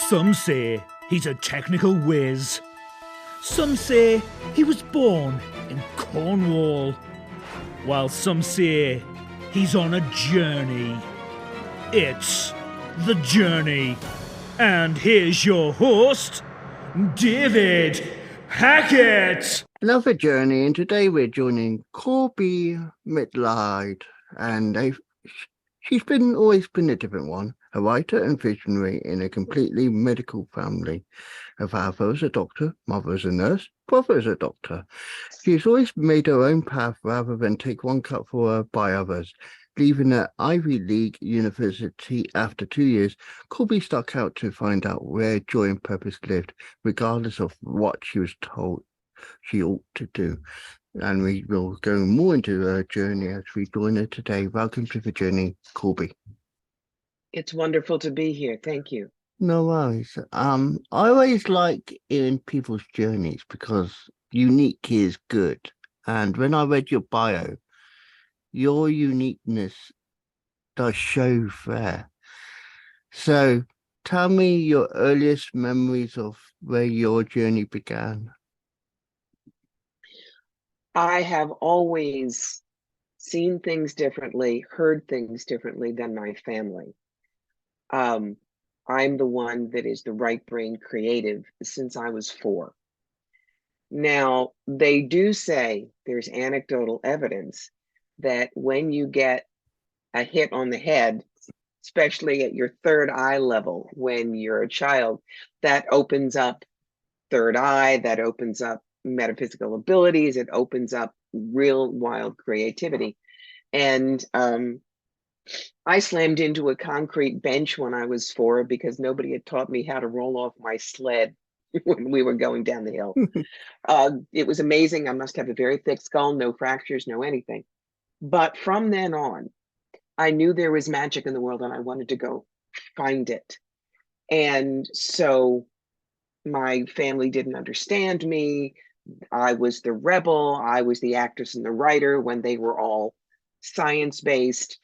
Some say he's a technical whiz. Some say he was born in Cornwall. While some say he's on a journey. It's The Journey. And here's your host, David Hackett. Another journey, and today we're joining Corbie Mitleid, and she's always been a different one, a writer and visionary in a completely medical family. Her father was a doctor, mother was a nurse, brother was a doctor. She's always made her own path rather than take one cut for her by others. Leaving an Ivy League university after 2 years, Corbie stuck out to find out where joy and purpose lived, regardless of what she was told she ought to do. And we will go more into her journey as we join her today. Welcome to the journey, Corbie. It's wonderful to be here. Thank you. No worries. I always like hearing people's journeys because unique is good. And when I read your bio, your uniqueness does show there. So tell me your earliest memories of where your journey began. I have always seen things differently, heard things differently than my family. I'm the one that is the right brain creative since I was 4. Now, they do say there's anecdotal evidence that when you get a hit on the head, especially at your third eye level when you're a child, that opens up third eye, that opens up metaphysical abilities, it opens up real wild creativity. And I slammed into a concrete bench when I was 4 because nobody had taught me how to roll off my sled when we were going down the hill. It was amazing. I must have a very thick skull, no fractures, no anything. But from then on, I knew there was magic in the world and I wanted to go find it. And so my family didn't understand me. I was the rebel. I was the actress and the writer when they were all science-based.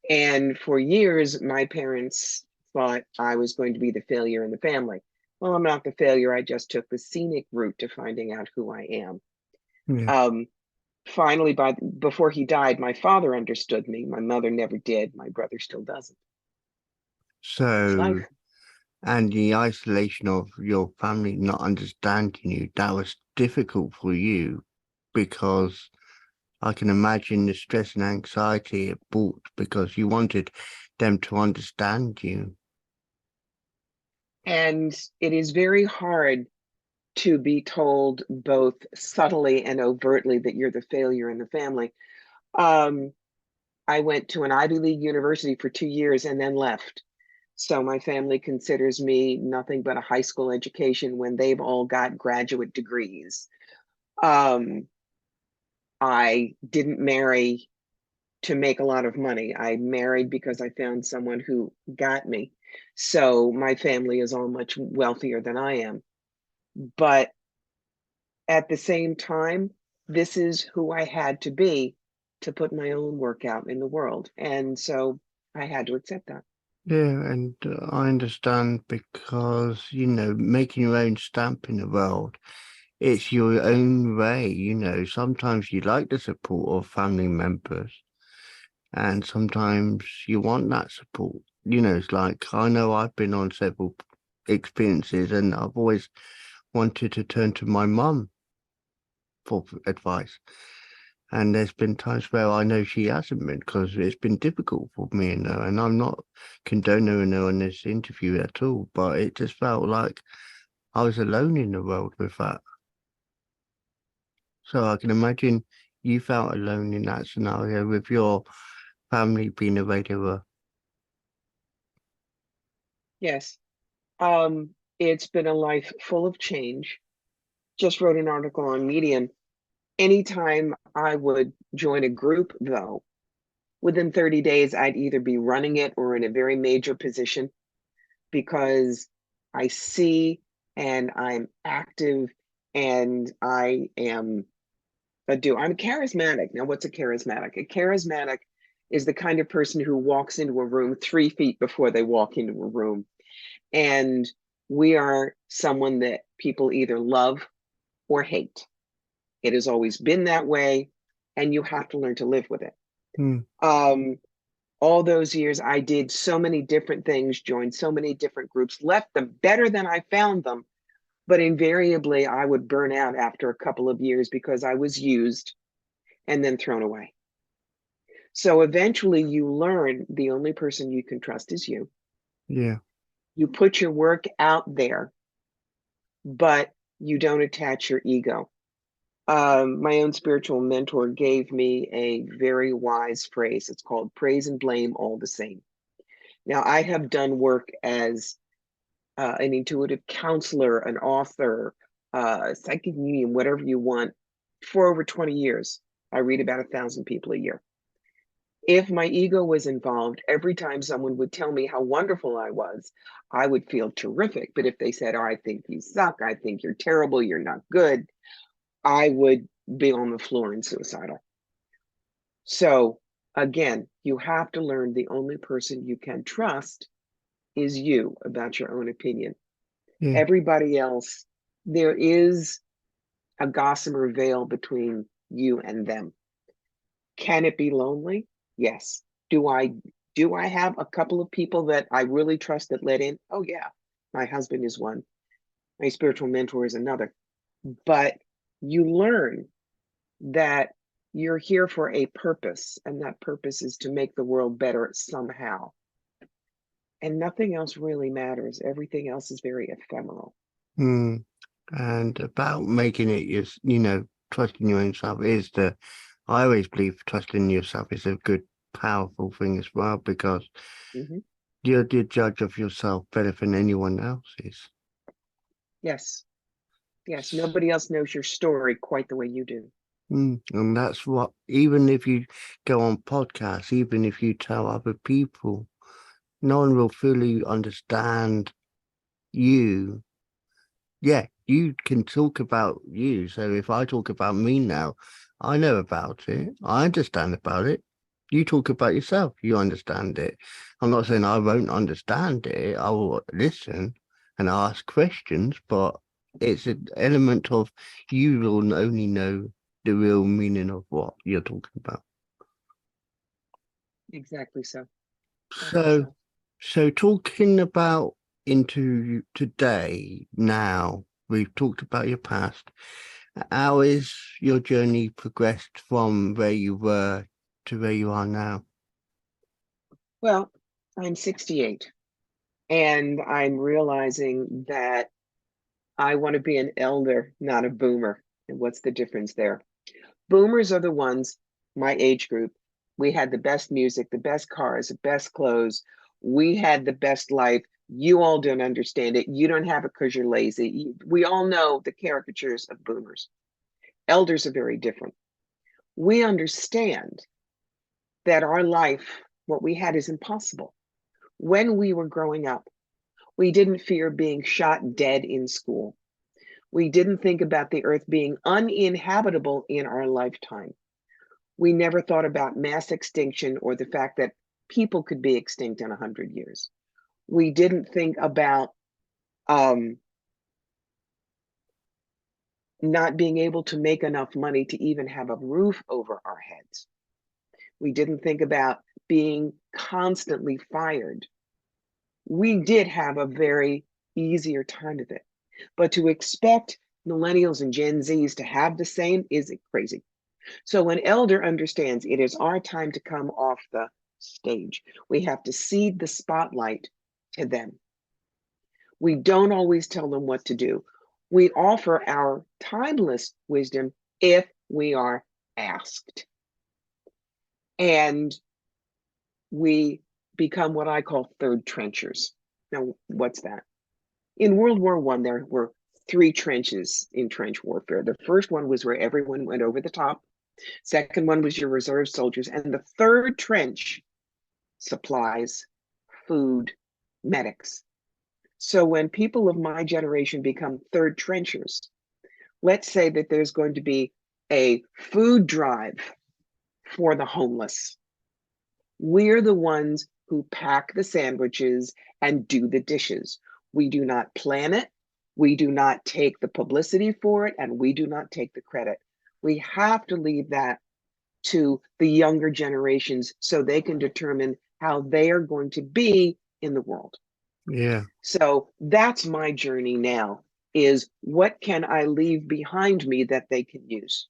And for years, my parents thought I was going to be the failure in the family. Well, I'm not the failure. I just took the scenic route to finding out who I am. Yeah. Finally, before he died, my father understood me. My mother never did. My brother still doesn't. So, and the isolation of your family not understanding you, that was difficult for you because I can imagine the stress and anxiety it brought because you wanted them to understand you. And it is very hard to be told both subtly and overtly that you're the failure in the family. I went to an Ivy League university for 2 years and then left. So my family considers me nothing but a high school education when they've all got graduate degrees. I didn't marry to make a lot of money. I married because I found someone who got me. So my family is all much wealthier than I am. But at the same time, this is who I had to be to put my own work out in the world. And so I had to accept that. Yeah, and I understand because, making your own stamp in the world, it's your own way, sometimes you like the support of family members and sometimes you want that support. It's like, I know I've been on several experiences and I've always wanted to turn to my mum for advice. And there's been times where I know she hasn't been because it's been difficult for me and her. And I'm not condoning her on this interview at all, but it just felt like I was alone in the world with that. So I can imagine you felt alone in that scenario with your family being a regular. Yes. It's been a life full of change. Just wrote an article on Medium. Anytime I would join a group, though, within 30 days, I'd either be running it or in a very major position because I see and I'm active and I am a do. I'm charismatic. Now, what's a charismatic? A charismatic is the kind of person who walks into a room 3 feet before they walk into a room. And We are someone that people either love or hate. It has always been that way, and you have to learn to live with it. Mm. All those years, I did so many different things, joined so many different groups, left them better than I found them. But invariably, I would burn out after a couple of years because I was used and then thrown away. So eventually, you learn the only person you can trust is you. Yeah. You put your work out there, but you don't attach your ego. My own spiritual mentor gave me a very wise phrase. It's called praise and blame all the same. Now, I have done work as an intuitive counselor, an author, psychic medium, whatever you want, for over 20 years. I read about 1,000 people a year. If my ego was involved, every time someone would tell me how wonderful I was, I would feel terrific. But if they said, oh, I think you suck, I think you're terrible, you're not good, I would be on the floor and suicidal. So again, you have to learn the only person you can trust is you about your own opinion. Yeah. Everybody else, there is a gossamer veil between you and them. Can it be lonely? Yes. Do I have a couple of people that I really trust that let in? Oh yeah. My husband is one. My spiritual mentor is another. But you learn that you're here for a purpose, and that purpose is to make the world better somehow. And nothing else really matters. Everything else is very ephemeral. Mm. And about making it, trusting your own self I always believe trusting yourself is a good, powerful thing as well, because Mm-hmm. you're the judge of yourself better than anyone else is. Yes. Yes. Nobody else knows your story quite the way you do. And that's what, even if you go on podcasts, even if you tell other people, no one will fully understand you. Yeah, you can talk about you. So if I talk about me now, I know about it. I understand about it. You talk about yourself, you understand it. I'm not saying I won't understand it. I will listen and ask questions, but it's an element of you will only know the real meaning of what you're talking about. Exactly so. So, so talking about into today, now, we've talked about your past. How is your journey progressed from where you were to where you are now? Well, I'm 68 and I'm realizing that I want to be an elder, not a boomer. And what's the difference there? Boomers are the ones, my age group. We had the best music, the best cars, the best clothes. We had the best life. You all don't understand it. You don't have it because you're lazy. We all know the caricatures of boomers. Elders are very different. We understand that our life, what we had, is impossible. When we were growing up, we didn't fear being shot dead in school. We didn't think about the earth being uninhabitable in our lifetime. We never thought about mass extinction or the fact that people could be extinct in 100 years. We didn't think about not being able to make enough money to even have a roof over our heads. We didn't think about being constantly fired. We did have a very easier time of it. But to expect millennials and Gen Zs to have the same is crazy. So an elder understands it is our time to come off the stage. We have to cede the spotlight to them. We don't always tell them what to do. We offer our timeless wisdom if we are asked. And we become what I call third trenchers. Now, what's that? In World War I, there were 3 trenches in trench warfare. The first one was where everyone went over the top. Second one was your reserve soldiers. And the third trench, supplies, food, medics. So when people of my generation become third trenchers, let's say that there's going to be a food drive for the homeless. We're the ones who pack the sandwiches and do the dishes. We do not plan it. We do not take the publicity for it, and we do not take the credit. We have to leave that to the younger generations so they can determine how they are going to be in the world. Yeah. So that's my journey now, is what can I leave behind me that they can use?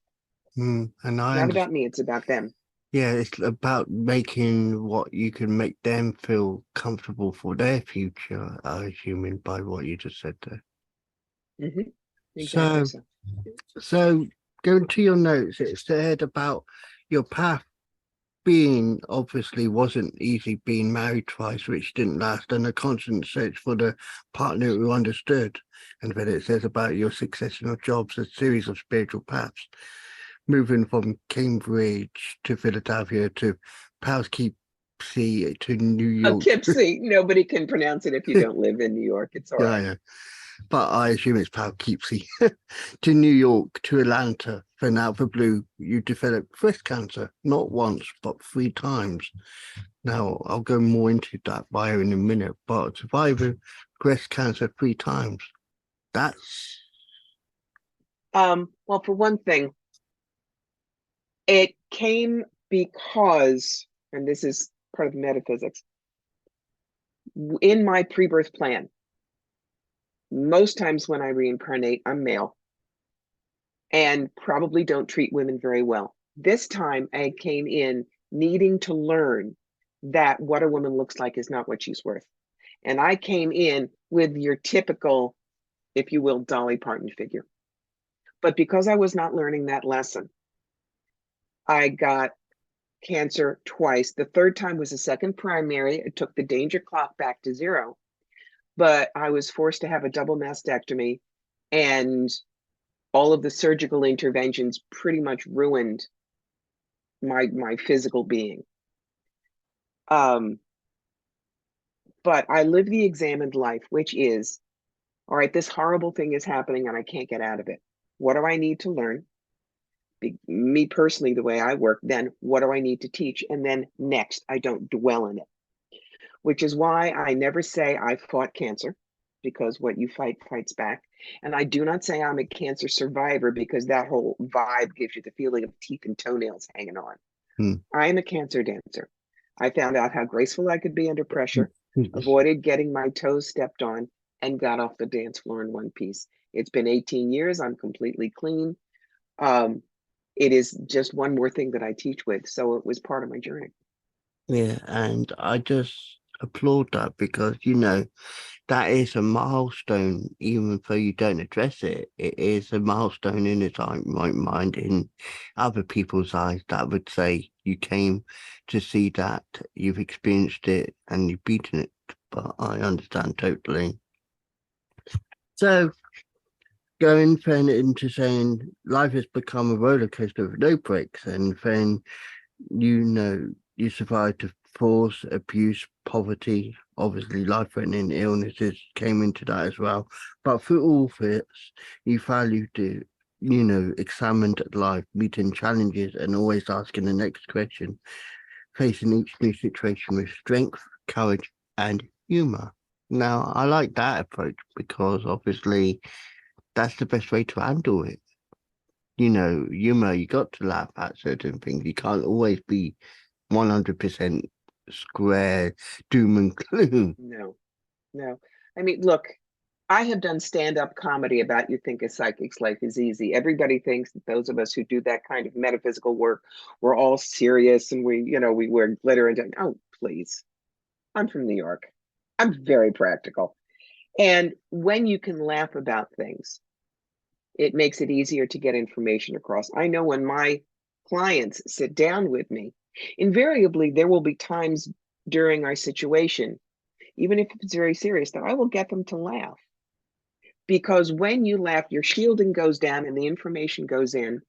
And It's I not understand. about me, it's about them. Yeah, it's about making what you can make them feel comfortable for their future, I assuming by what you just said there. Exactly So, so. so going to your notes, it said about your path being obviously wasn't easy, being married twice, which didn't last, and a constant search for the partner who understood. And then it says about your successional jobs, a series of spiritual paths, moving from Cambridge to Philadelphia to Poughkeepsie to New York. Poughkeepsie, nobody can pronounce it if you don't live in New York. It's all Yeah, right. I know. But I assume it's Poughkeepsie to New York to Atlanta. Then out of the blue, you developed breast cancer, not once, but 3 times. Now, I'll go more into that bio in a minute, but surviving breast cancer 3 times, that's... Well, for one thing, it came because, and this is part of metaphysics, in my pre-birth plan, most times when I reincarnate, I'm male and probably don't treat women very well. This time I came in needing to learn that what a woman looks like is not what she's worth. And I came in with your typical, if you will, Dolly Parton figure. But because I was not learning that lesson, I got cancer twice. The third time was a second primary. It took the danger clock back to 0, but I was forced to have a double mastectomy, and all of the surgical interventions pretty much ruined my physical being. But I live the examined life, which is, all right, this horrible thing is happening and I can't get out of it. What do I need to learn? Me personally, the way I work, then what do I need to teach? And then next, I don't dwell in it, which is why I never say I fought cancer, because what you fight fights back. And I do not say I'm a cancer survivor, because that whole vibe gives you the feeling of teeth and toenails hanging on. I am a cancer dancer. I found out how graceful I could be under pressure, avoided getting my toes stepped on, and got off the dance floor in one piece. It's been 18 years. I'm completely clean. It is just one more thing that I teach with. So it was part of my journey. Yeah, and I just applaud that because, that is a milestone, even though you don't address it. It is a milestone in its own right mind, in other people's eyes, that would say you came to see that, you've experienced it, and you've beaten it. But I understand totally. So, going then into saying life has become a roller coaster with no breaks, and then you survived divorce, abuse, poverty, obviously life-threatening illnesses came into that as well. But through all this, you valued it, examined life, meeting challenges, and always asking the next question, facing each new situation with strength, courage, and humor. Now, I like that approach because obviously that's the best way to handle it. Humor, you got to laugh at certain things. You can't always be 100% square, doom and gloom. No. I mean, look, I have done stand-up comedy about You Think a Psychic's Life is Easy. Everybody thinks that those of us who do that kind of metaphysical work, we're all serious and we wear glitter and, oh, please. I'm from New York. I'm very practical. And when you can laugh about things, it makes it easier to get information across. I know when my clients sit down with me, invariably there will be times during our situation, even if it's very serious, that I will get them to laugh. Because when you laugh, your shielding goes down and the information goes in,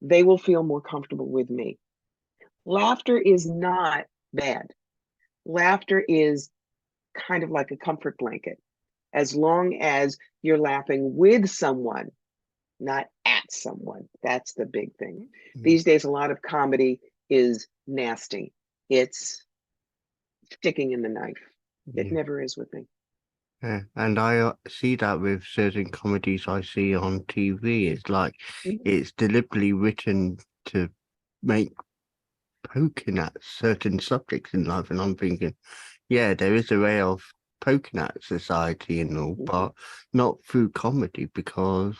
they will feel more comfortable with me. Laughter is not bad. Laughter is kind of like a comfort blanket, as long as you're laughing with someone, not at someone. That's the big thing. These days, a lot of comedy is nasty. It's sticking in the knife. It never is with me. Yeah, and I see that with certain comedies I see on TV. It's like it's deliberately written to make poking at certain subjects in life, and I'm thinking, yeah, there is a way of poking at society and all, but not through comedy, because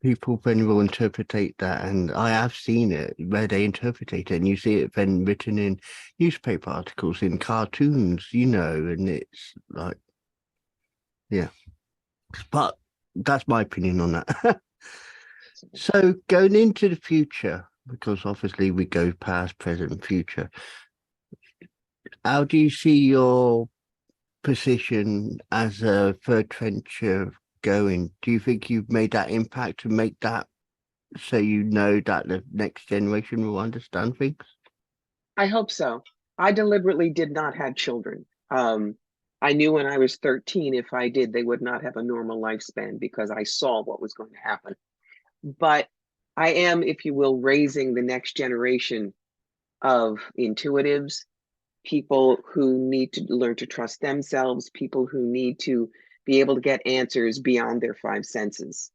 people then will interpretate that, and I have seen it where they interpret it, and you see it then written in newspaper articles, in cartoons, and it's like, yeah. But that's my opinion on that. So going into the future, because obviously we go past, present, and future, how do you see your position as a third trencher going? Do you think you've made that impact to make that so that the next generation will understand things? I hope so. I deliberately did not have children. I knew when I was 13, if I did, they would not have a normal lifespan because I saw what was going to happen. But I am, if you will, raising the next generation of intuitives, people who need to learn to trust themselves, people who need to be able to get answers beyond their five senses.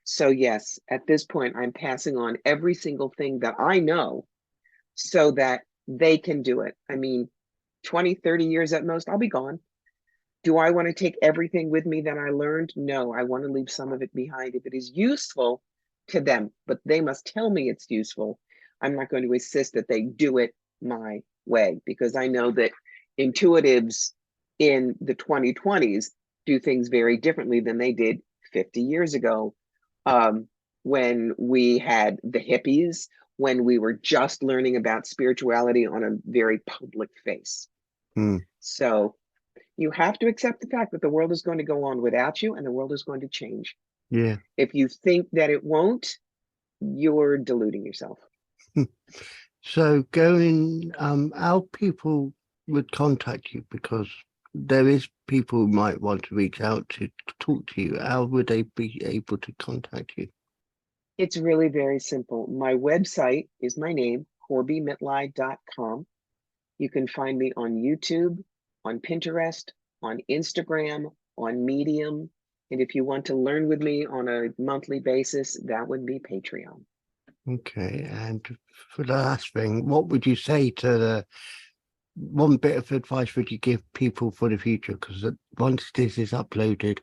So yes, at this point, I'm passing on every single thing that I know so that they can do it. I mean, 20, 30 years at most, I'll be gone. Do I want to take everything with me that I learned? No, I want to leave some of it behind if it is useful to them, but they must tell me it's useful. I'm not going to insist that they do it my way, because I know that intuitives in the 2020s do things very differently than they did 50 years ago, when we had the hippies, when we were just learning about spirituality on a very public face. So you have to accept the fact that the world is going to go on without you, and the world is going to change. Yeah. If you think that it won't, you're deluding yourself. So how people would contact you, because there is people who might want to reach out to talk to you. How would they be able to contact you? It's really very simple. My website is my name, CorbieMitleid.com. You can find me on YouTube, on Pinterest, on Instagram, on Medium. And if you want to learn with me on a monthly basis, that would be Patreon. Okay. And for the last thing, what would you say to one bit of advice would you give people for the future? Because once this is uploaded,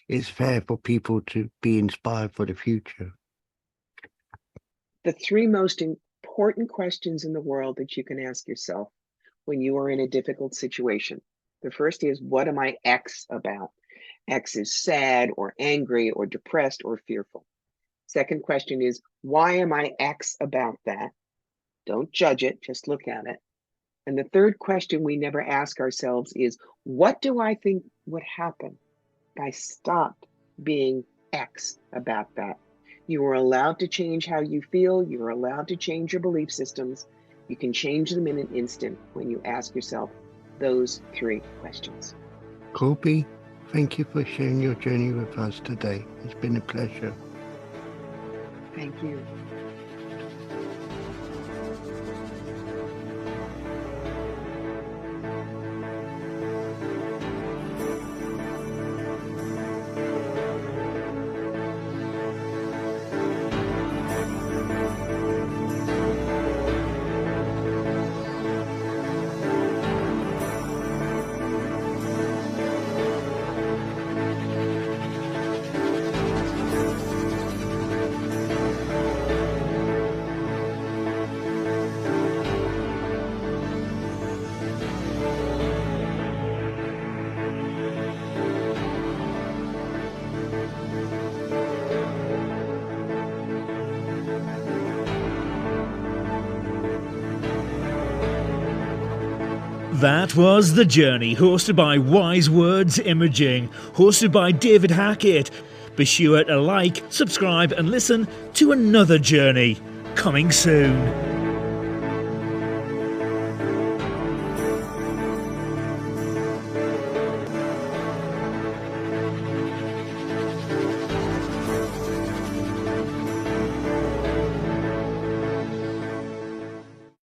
it's fair for people to be inspired for the future. The three most important questions in the world that you can ask yourself when you are in a difficult situation. The first is, what am I X about? X is sad or angry or depressed or fearful. Second question is, why am I X about that? Don't judge it, just look at it. And the third question we never ask ourselves is, what do I think would happen if I stopped being X about that? You are allowed to change how you feel. You are allowed to change your belief systems. You can change them in an instant when you ask yourself those three questions. Corbie, thank you for sharing your journey with us today. It's been a pleasure. Thank you. That was The Journey, hosted by Wise Words Imaging, hosted by David Hackett. Be sure to like, subscribe and listen to another journey coming soon.